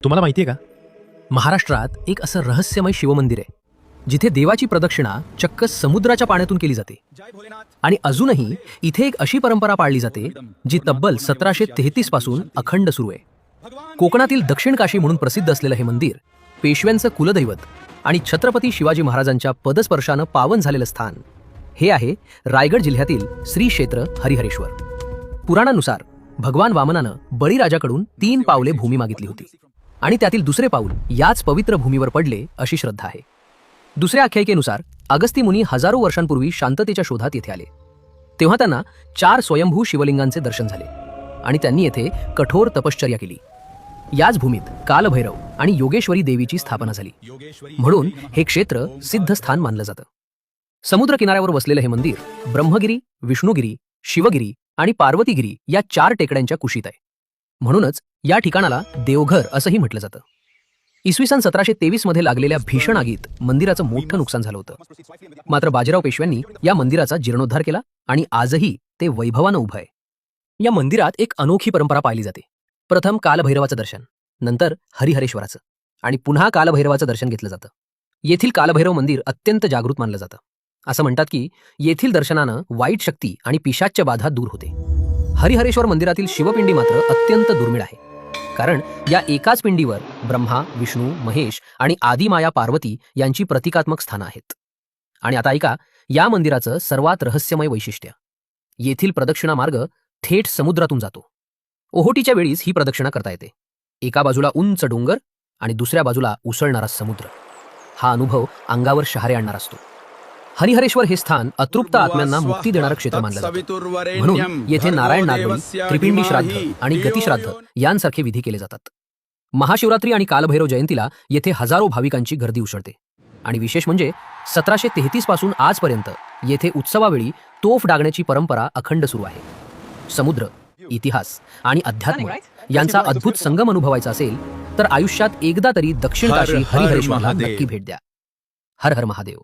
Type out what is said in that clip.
तुम्हाला माहिती आहे का, महाराष्ट्रात एक असं रहस्यमय शिवमंदिर आहे जिथे देवाची प्रदक्षिणा चक्क समुद्राच्या पाण्यातून केली जाते. आणि अजूनही इथे एक अशी परंपरा पाळली जाते जी तब्बल 1733 पासून अखंड सुरू आहे. कोकणातील दक्षिण काशी म्हणून प्रसिद्ध असलेलं हे मंदिर पेशव्यांचं कुलदैवत आणि छत्रपती शिवाजी महाराजांच्या पदस्पर्शानं पावन झालेलं स्थान हे आहे रायगड जिल्ह्यातील श्री क्षेत्र हरिहरेश्वर. पुराणानुसार भगवान वामनानं बळीराजाकडून 3 पावले भूमी मागितली होती आणि त्यातील दुसरे पाऊल याच पवित्र भूमीवर पडले अशी श्रद्धा आहे. दुसऱ्या आख्यायिकेनुसार अगस्ती मुनी हजारो वर्षांपूर्वी शांततेच्या शोधात येथे आले. तेव्हा त्यांना 4 स्वयंभू शिवलिंगांचे दर्शन झाले आणि त्यांनी येथे कठोर तपश्चर्या केली. याच भूमीत कालभैरव आणि योगेश्वरी देवीची स्थापना झाली, म्हणून हे क्षेत्र सिद्धस्थान मानलं जातं. समुद्र किनाऱ्यावर वसलेलं हे मंदिर ब्रह्मगिरी, विष्णुगिरी, शिवगिरी आणि पार्वतीगिरी या 4 टेकड्यांच्या कुशीत आहे. म्हणूनच या ठिकाणाला देवघर असंही म्हटलं जातं. इसवी सन 1723 मध्ये लागलेल्या भीषण आगीत मंदिराचं मोठं नुकसान झालं होतं. मात्र बाजीराव पेशव्यांनी या मंदिराचा जीर्णोद्धार केला आणि आजही ते वैभवानं उभं आहे. या मंदिरात एक अनोखी परंपरा पाळली जाते. प्रथम कालभैरवाचं दर्शन, नंतर हरिहरेश्वराचं आणि पुन्हा कालभैरवाचं दर्शन घेतलं जातं. येथील कालभैरव मंदिर अत्यंत जागृत मानलं जातं. असं म्हणतात की येथील दर्शनानं वाईट शक्ती आणि पिशाच्य बाधा दूर होते. हरिहरेश्वर मंदिरातील शिवपिंडी मात्र अत्यंत दुर्मिळ आहे, कारण या एकाच पिंडीवर ब्रह्मा, विष्णू, महेश आणि आदिमाया पार्वती यांची प्रतिकात्मक स्थानं आहेत. आणि आता ऐका या मंदिराचं सर्वात रहस्यमय वैशिष्ट्य. येथील प्रदक्षिणा मार्ग थेट समुद्रातून जातो. ओहोटीच्या वेळीच ही प्रदक्षिणा करता येते. एका बाजूला उंच डोंगर आणि दुसऱ्या बाजूला उसळणारा समुद्र. हा अनुभव अंगावर शहारे आणणार असतो. हरिहरेश्वर हे स्थान अतृप्त आत्म्यांना मुक्ती देणारं क्षेत्र मानलं जातं. म्हणून येथे नारायण नागबळी, त्रिपिंडी श्राद्ध आणि गतिश्राद्ध यांसारखे विधी केले जातात. महाशिवरात्री आणि कालभैरव जयंतीला येथे हजारो भाविकांची गर्दी उसळते. आणि विशेष म्हणजे 1733 पासून आजपर्यंत येथे उत्सवावेळी तोफ डागण्याची परंपरा अखंड सुरू आहे. समुद्र, इतिहास आणि अध्यात्म यांचा अद्भुत संगम अनुभवायचा असेल तर आयुष्यात एकदा तरी दक्षिण काशी हरिहरेश्वरला नक्की भेट द्या. हर हर महादेव.